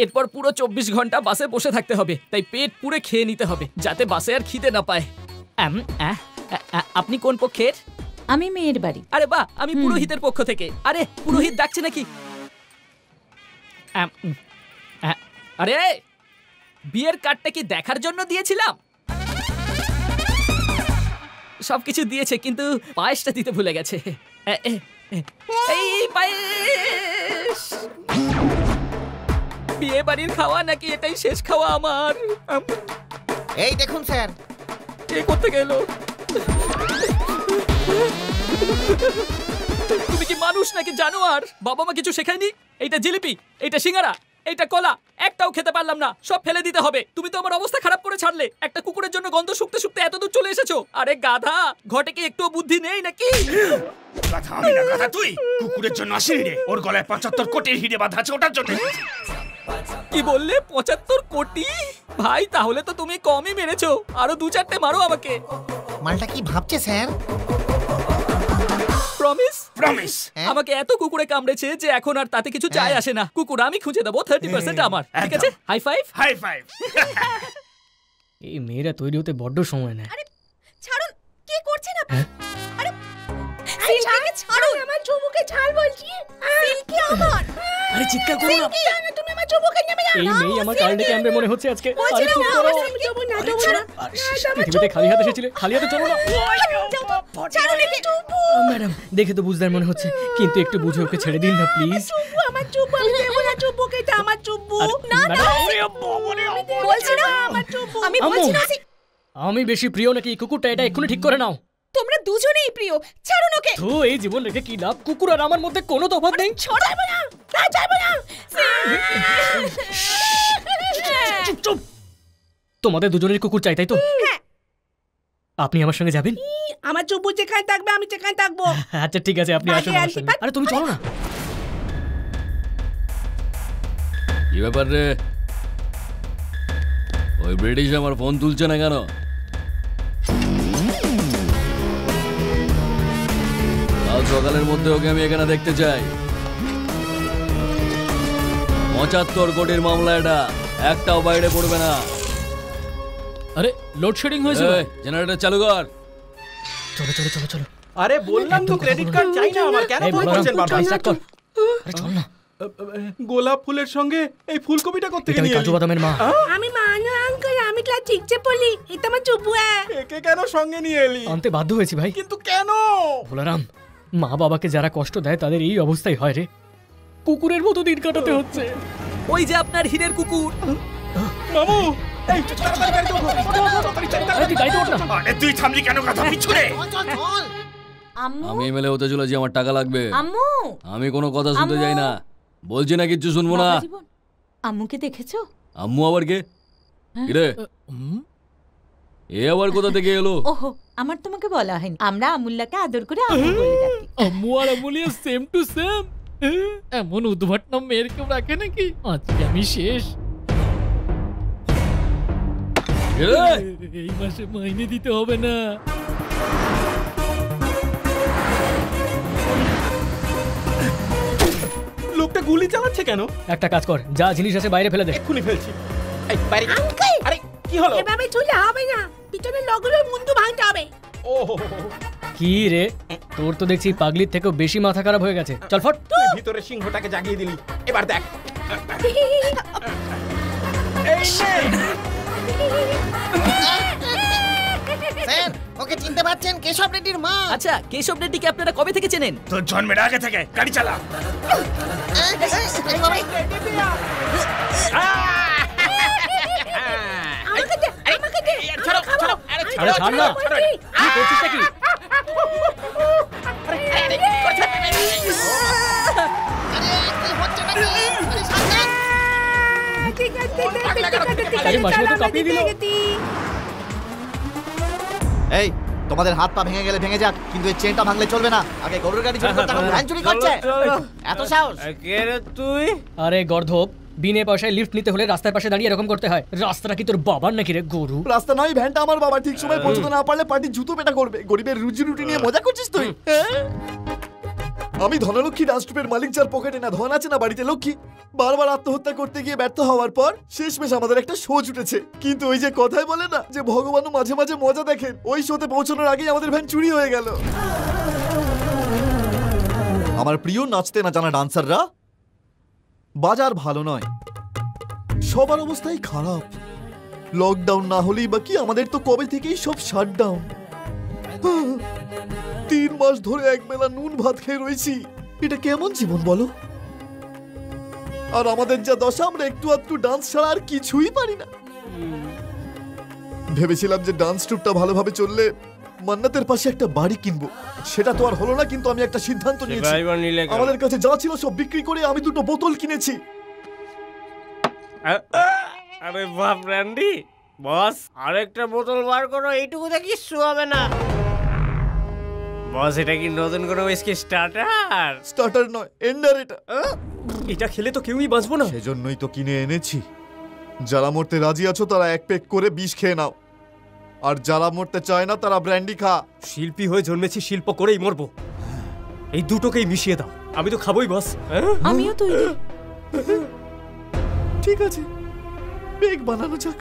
এরপর পুরো 24 ঘন্টা বাসে বসে থাকতে হবে, তাই পেট পুরে খেয়ে নিতে হবে যাতে বাসে আর খিদে না পায়। আপনি কোন পক্ষের? আমি মেয়ের বাড়ি। আরে বাহ, আমি পুরোহিতের পক্ষ থেকে। আরে পুরোহিত ডাকছে নাকি? আরে বিয়ের কার্ডটা কি দেখার জন্য দিয়েছিলাম? সবকিছু দিয়েছে কিন্তু পায়েসটা দিতে ভুলে গেছে। এই পায়েস বিয়ে বাড়ির খাওয়া নাকি এটাই শেষ খাওয়া আমার? এই দেখুন স্যার, কে করতে গেল? তুমি কি মানুষ নাকি জানোয়ার? বাবা মা কিছু শেখায়নি? এইটা জিলিপি, এইটা সিঙ্গারা, এইটা কলা, একটাও খেতে পারলাম না, সব ফেলে দিতে হবে। তুমি তো আমার অবস্থা খারাপ করে ছাড়লে। একটা কুকুরের জন্য গন্ধ শুকতে শুকতে এত দূর চলে এসেছো। আরে গাধা, ঘটে কি একটু বুদ্ধি নেই নাকি? গাধা আমি না, গাধা তুই। কুকুরের জন্য আসিনি রে, ওর গলায় 75 কোটির হিরে বাঁধা আছে, ওটার জন্য। কি বললে? 75 কোটি? ভাই তাহলে তো তুমি কমই মেরেছো, আরো 2-4টে মারো আমাকে। মালটা কি ভাবছে স্যার? প্রমিস? প্রমিস। আমাকে এত কুকুরে কামড়েছে যে এখন আর তাতে কিছু যায় আসে না। কুকুর আমি খুঁজে দেবো, 30% আমার। ঠিক আছে? High five. High five. এই মেয়েরা তৈরি হতে বড্ড সময় নেয়। আরে ছাড়ুন, কি করছেন আপনি? আরে সিল্কিকে ছাড়ুন, আমার চুমুকে ছাড় বলছি। সিল্কি আমার। আরে চিৎকার করো না। সিল্কি, তুমি আমার চুমুকে নেবে না। এই মেয়ে আমার কার্ডে ক্যাম্পে মনে হচ্ছে আজকে। আরে চুপ করো। দেবো না, দেবো না। পৃথিবীতে খালি হাতে এসেছিলে, খালি হাতে চলো না। ছাড়ুন একে। ম্যাডাম দেখে তো বুঝদার মনে হচ্ছে, কিন্তু একটু বুঝে ওকে ছেড়ে দিন না প্লিজ। আমার চুপ, আমি দেবো না চুমুকে, এটা আমার চুপ। না না, বলছি না আমার চুপ। আমি বলছি না। আমি বেশি প্রিয় নাকি কুকুরটা, এটা এক্ষুনি ঠিক করে নাও। তোমরা দুজনেই প্রিয়, ছাড়ুন ওকে। তো এই জীবন রেখে কি লাভ? কুকুর আর আমার মধ্যে কোনো তফাৎ নেই। ছড়াবো না, না যাবো না। চুপ চুপ। তোমাদের দুজনের কুকুর চাই তাই তো? হ্যাঁ। আপনি আমার সঙ্গে যাবেন? আমার চুপু যেখানে থাকবে আমি সেখানে থাকবো। আচ্ছা ঠিক আছে, আপনি আসুন আমার সঙ্গে। আরে তুমি চলো না। কি ব্যাপার রে? ওই ব্রিটিশ আমার ফোন তুলছে না কেন? কাল সকালের মধ্যে ওকে আমি এখানে দেখতে চাই। 75 কোটির মামলা এটা, একটাও বাইরে পড়বে না। আরে লোডশেডিং হয়েছে। জেনারেটর চালু কর। চলো চলো চলো চলো। আরে বললাম তো ক্রেডিট কার্ড চাই না আমার, কেন ভুল করছেন বারবার? আরে চল না। গোলাপ ফুলের সঙ্গে এই ফুলকপিটা করতে গিয়ে কাজু বাদামের মা। আমি মানো আঙ্কেল, আমি ক্লাস 6 পড়ি। এটা আমার চুপু। একে কেন সঙ্গে নিয়ে এলি? আনতে বাধ্য হয়েছি ভাই। কিন্তু কেন? বলরাম, মা বাবাকে যারা কষ্ট দেয় তাদের এই অবস্থাই হয় রে। কুকুরের মতো দিন কাটাতে হচ্ছে। ওই যে আপনার হীরের কুকুর। মামু, এই তাড়াতাড়ি গাড়িতে ওঠো। আরে তুই গাড়িতে ওঠ না। আরে তুই থামলি কেন, গাধা পিছনে? আম্মু, আমি এমএলএ হতে চলেছি, আমার টাকা লাগবে। আম্মু, আমি কোনো কথা শুনতে চাই না, বলছি না কিচ্ছু শুনবো না। আম্মুকে দেখেছো? আম্মু আবার কে? কিরে এ আবার কোথা থেকে এলো? ওহো, আমার তোমাকে বলা হয়নি। আমরা আমুল্লাকে আদর করে আম্মু বলে ডাকি। আম্মু আর আমুলিয়া সেম টু সেম। এমন উদ্ভট নাম মেয়ের কেউ রাখে নাকি? আজকে আমি শেষ। এই মাসে মাইনে দিতে হবে না। লোকটা গুলি চালাচ্ছে কেন? একটা কাজ কর, যা জিনিস আছে বাইরে ফেলে দে। এক্ষুনি ফেলছি। এই বাইরে। আঙ্কেল, আরে কি হলো? এভাবে চলে হবে না, পিছনে লগলের মুন্ডু ভাঙতে হবে। ওহো, কি রে, তোর তো দেখছি পাগলির থেকেও বেশি মাথা খারাপ হয়ে গেছে। চল ফট। ভিতরে সিংহটাকে জাগিয়ে দিলি, এবার দেখ। এই নে। স্যার, ওকে চিনতে পারছেন? কেশব রেড্ডির মা। আচ্ছা, কেশব রেড্ডিকে আপনারা কবে থেকে চেনেন? তোর জন্মের আগে থেকে। গাড়ি চালা। আমাকে দে। ছাড়ো ছাড়ো। আরে ছাড় না। কি করছিস নাকি? আরে মাসি তো কাঁপিয়ে দিল। এই, তোমাদের হাত পা ভেঙে গেলে ভেঙে যাক, কিন্তু এই চেনটা ভাঙলে চলবে না। আগে গরুর গাড়ি চুরি করতে, এখন ভ্যান চুরি করছে। এত সাহস? কে রে তুই? আরে গর্ধপ, বিনে পয়সায় লিফট নিতে হলে রাস্তার পাশে দাঁড়িয়ে এরকম করতে হয়। রাস্তাটা কি তোর বাবার নাকি রে গরু? রাস্তা নয়, ভ্যানটা আমার বাবা। ঠিক সময় পৌঁছতে না পারলে পার্টি জুতো পেটা করবে। গরিবের রুজি রুটি নিয়ে মজা করছিস তুই? আমি ধনলক্ষ্মী ডান্স ট্রুপের মালিক, যার পকেটে না ধন আছে না বাড়িতে লক্ষ্মী, বারবার আত্মহত্যা করতে গিয়ে ব্যর্থ হওয়ার পর শেষমেশ আমাদের একটা শো জুটেছে। কিন্তু ওই যে কথায় বলে না যে ভগবানও মাঝে মাঝে মজা দেখেন, ওই শোতে পৌঁছানোর আগেই আমাদের ভ্যান চুরি হয়ে গেল। আমার প্রিয় নাচতে না জানা ডান্সাররা, বাজার ভালো নয়, সবার অবস্থাই খারাপ। লকডাউন না হলেই বা কি, আমাদের তো কবে থেকেই সব শাটডাউন। 3 মাস ধরে একবেলা নুন ভাত খেয়ে রয়েছি। এটা কেমন জীবন বলো? আর আমাদের যা দশা, আমরা একটু আধটু ডান্স ছাড়া আর কিছুই পারি না। ভেবেছিলাম যে ডান্স ট্রুপটা ভালোভাবে চললে মান্নাতের পাশে একটা বাড়ি কিনবো, সেটা তো আর হলো না। কিন্তু আমি একটা সিদ্ধান্ত নিয়েছি, আমাদের কাছে যা ছিল সব বিক্রি করে আমি 2টো বোতল কিনেছি। আরে বাপ র্যান্ডি, বস আরেকটা বোতল বার করো, এইটুকুতে কিচ্ছু হবে না। বস এটা কি নতুন কোনো উইস্কি স্টার্টার? স্টার্টার নয়, এন্ডার এটা। এটা খেলে তো কেউই বাঁচবো না। সেজন্যই তো কিনে এনেছি। যারা মরতে রাজি আছো তারা 1 পেক করে বিষ খেয়ে নাও, আর যারা মরতে চায় না তারা ব্র্যান্ডি খা। শিল্পী হয়ে জন্মেছি, শিল্প করেই মরবো। এই দুটোকেই মিশিয়ে দাও, আমি তো খাবোই বস। আমিও তৈরি। ঠিক আছে, পেক বানানো যাক।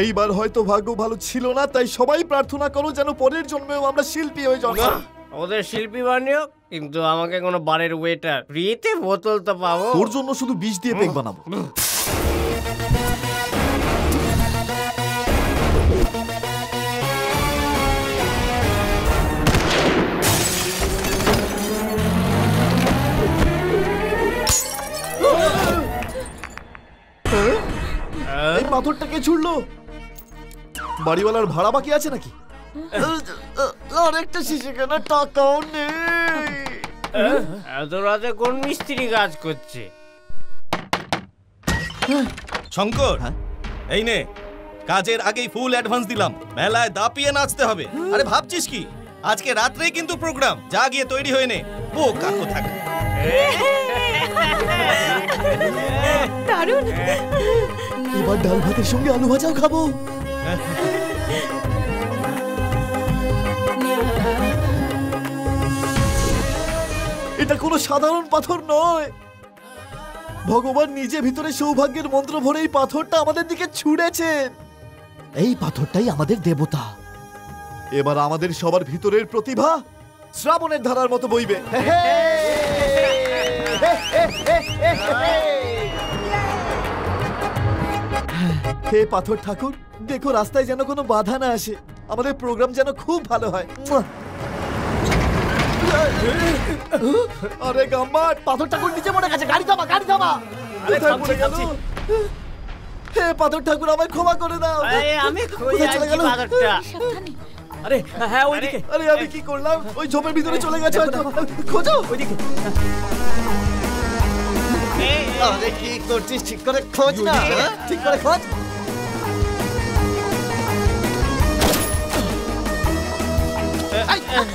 এইবার হয়তো ভাগ্য ভালো ছিল না, তাই সবাই প্রার্থনা করো যেন পরের জন্মেও আমরা শিল্পী হয়ে জন্মাই। ওদের শিল্পী বানিও, কিন্তু আমাকে কোনো বারের ওয়েটার ফ্রিতে বোতল তো পাবো। তোর জন্য শুধু বিষ দিয়ে পেক বানাবো। এই পাথরটাকে ছুড়লো, বাড়িওয়ালার ভাড়া বাকি আছে নাকি? আর একটা শিশে কেন টাকাও নেই। এত রাতে কোন মিস্ত্রি কাজ করছে? শঙ্কর, এই নে, কাজের আগেই ফুল অ্যাডভান্স দিলাম, মেলায় দাপিয়ে নাচতে হবে। আরে ভাবছিস কি, আজকে রাত্রেই কিন্তু প্রোগ্রাম, যা গিয়ে তৈরি হয়ে নে। ও কাকু থাকে। দারুণ। এবার ডাল ভাতের সঙ্গে আলু ভাজাও খাবো। এটা কোনো সাধারণ পাথর নয়, ভগবান নিজে ভিতরে সৌভাগ্যের মন্ত্র ভরে এই পাথরটা আমাদের দিকে ছুঁড়েছেন। এই পাথরটাই আমাদের দেবতা। এবার আমাদের সবার ভিতরের প্রতিভা শ্রাবণের ধারার মতো বইবে। হে পাথর ঠাকুর, দেখো রাস্তায় যেন কোনো বাধা না আসে, আমাদের প্রোগ্রাম যেন খুব ভালো হয়। আরে গাম্বার, পাথর ঠাকুর নিচে পড়ে গেছে, গাড়ি থামা, গাড়ি থামা। কোথায় পড়ে গেল? হে পাথর ঠাকুর, আমায় ক্ষমা করে দাও। আমি খুঁজে আনছি পাথরটা। সাবধানে। আরে হ্যাঁ, ওইদিকে। আরে আমি কি করলাম? ওই ঝোপের ভিতরে চলে গেছে হয়তো। খোঁজো ওইদিকে। আরে কি করছিস? ঠিক করে খোঁজ না, ঠিক করে খোঁজ।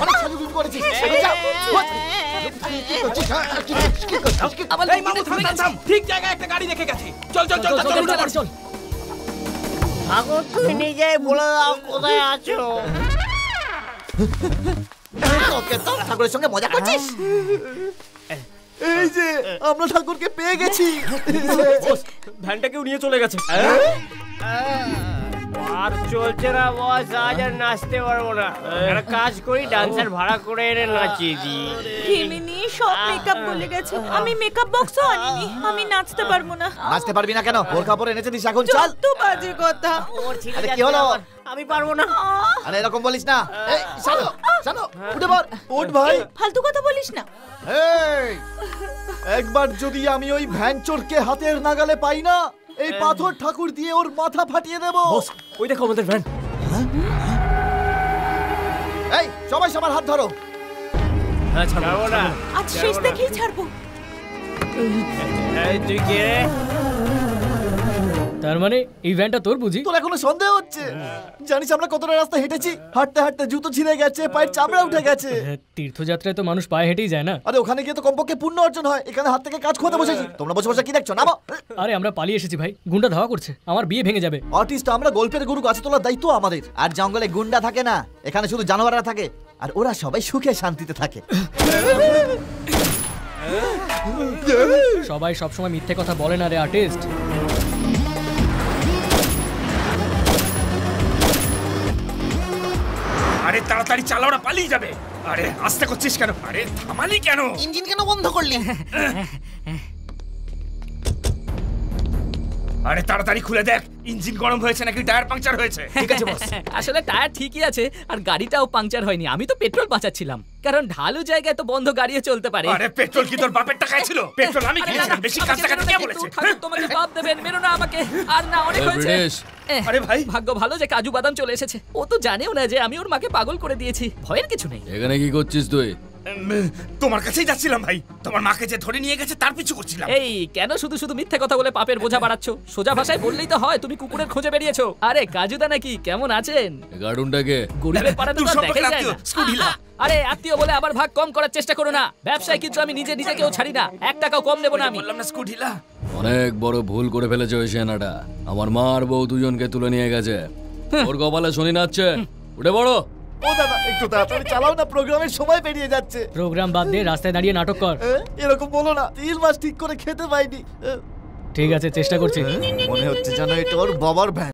অনেক সাজুগুজু করেছিস, যা, খোঁজ। এই মামু, থাম। ঠিক জায়গায় একটা গাড়ি রেখে গেছে। চল চল চল চল চল চল। আগো তুই নিজে বলে দাও কোথায় আছো। ওকে তো ঠাকুরের সঙ্গে মজা করছিস। এই যে আমরা ঠাকুরকে পেয়ে গেছি। ভ্যানটাকেও নিয়ে চলে গেছে। আর চলছে না বস, আজ আর নাচতে পারবো না। একটা কাজ করি, ডান্সার ভাড়া করে এনে নাচিয়ে দিই। হিমিনি সব মেকআপ বলে গেছে, আমি মেকআপ বক্সও আনিনি, আমি নাচতে পারবো না। নাচতে পারবি না কেন? ওর কাপড় এনেছে দিস, এখন চল। তো বাজে কথা। ওর ছিঁড়ে আরে কি যাচ্ছে হলো? আমার, আমি পারবো না। আরে এরকম বলিস না। এই চলো চলো, উঠে পড়। ওঠ ভাই। ফালতু কথা বলিস না। এই একবার যদি আমি ওই ভ্যানচোরকে হাতের নাগালে পাই না, এই পাথর ঠাকুর দিয়ে ওর মাথা ফাটিয়ে দেব। বস, ওই দেখো আমাদের ভ্যান। এই সবাই সবার হাত ধরো। হ্যাঁ, ছাড়বো না। আজ শেষ দেখেই ছাড়বো। এই তুই কে রে? তার মানে এই ভ্যানটা তোর বুঝি? তোর এখনো সন্দেহ হচ্ছে? জানিস আমরা কতটা রাস্তা হেঁটেছি? হাঁটতে হাঁটতে জুতো ছিঁড়ে গেছে, পায়ের চামড়া উঠে গেছে। তীর্থযাত্রায় তো মানুষ পায়ে হেঁটেই যায় না। আরে ওখানে গিয়ে তো কমপক্ষে পুণ্য অর্জন হয়, এখানে হাত থেকে কাজ খোঁতে বসেছি। তোমরা বসে বসে কি দেখছো? নামো। আরে আমরা পালিয়ে এসেছি ভাই, গুন্ডা ধাওয়া করছে, আমার বিয়ে ভেঙে যাবে। আর্টিস্ট আমরা, গল্পের গুরু গাছে তোলার দায়িত্ব আমাদের। আর জঙ্গলে গুন্ডা থাকে না, এখানে শুধু জানোয়াররা থাকে। আর ওরা সবাই সুখে শান্তিতে থাকে। সবাই সবসময় মিথ্যে কথা বলে না রে আর্টিস্ট। আরে তাড়াতাড়ি চালা, ওরা পালিয়ে যাবে। আরে আস্তে করছিস কেন? আরে থামালি কেন? ইঞ্জিন কেন বন্ধ করলি? আরে তাড়াতাড়ি খুলে দেখ, ইঞ্জিন গরম হয়েছে নাকি টায়ার পাংচার হয়েছে। ঠিক আছে বস। আসলে টায়ার ঠিকই আছে আর গাড়িটাও পাংচার হয়নি। আমি তো পেট্রোল বাঁচাচ্ছিলাম, কারণ ঢালু জায়গায় তো বন্ধ গাড়িও চলতে পারে। আরে পেট্রোল কি তোর বাপের টাকায় ছিল? পেট্রোল আমি কিনেছিলাম। বেশি কাজ টাকা কে বলেছে? তোমাকে বাপ দেবেন, মেরো না আমাকে। আর না, অনেক হয়েছে। আরে ভাই, ভাগ্য ভালো যে কাজু বাদাম চলে এসেছে। ও তো জানেও না যে আমি ওর মাকে পাগল করে দিয়েছি। ভয়ের কিছু নেই। এখানে কি করছিস তুই? তোমার কাছেই যাচ্ছিলাম ভাই। তোমার মাকে যে ধরে নিয়ে গেছে তার পিছু করছিলাম। এই কেন শুধু শুধু মিথ্যে কথা বলে পাপের বোঝা বাড়াচ্ছ? সোজা ভাষায় বললেই তো হয় তুমি কুকুরের খোঁজে বেরিয়েছো। আরে কাজুদা নাকি, কেমন আছেন? গার্ডুনটাকে গরিবের পাড়াতে তো আর দেখাই যায় না। স্কুডিলা। আরে আত্মীয় বলে আবার ভাগ কম করার চেষ্টা করো না। ব্যবসায় কিন্তু আমি নিজেকেও ছাড়ি না। 1 টাকাও কম নেব না আমি। বললাম না স্কুডিলা। অনেক বড় ভুল করে ফেলেছে ওই সেনাটা। আমার মা আর বউ দুজনকে তুলে নিয়ে গেছে। ওর কপালে শনি নাচছে। উঠে পড়ো। ও দাদা, একটু তাড়াতাড়ি চালাও না, প্রোগ্রামের সময় পেরিয়ে যাচ্ছে। প্রোগ্রাম বাদ দিয়ে রাস্তায় দাঁড়িয়ে নাটক কর। এরকম বলো না, 3 মাস ঠিক করে খেতে পাইনি। ঠিক আছে, চেষ্টা করছি। মনে হচ্ছে যেন এটা ওর বাবার ভ্যান।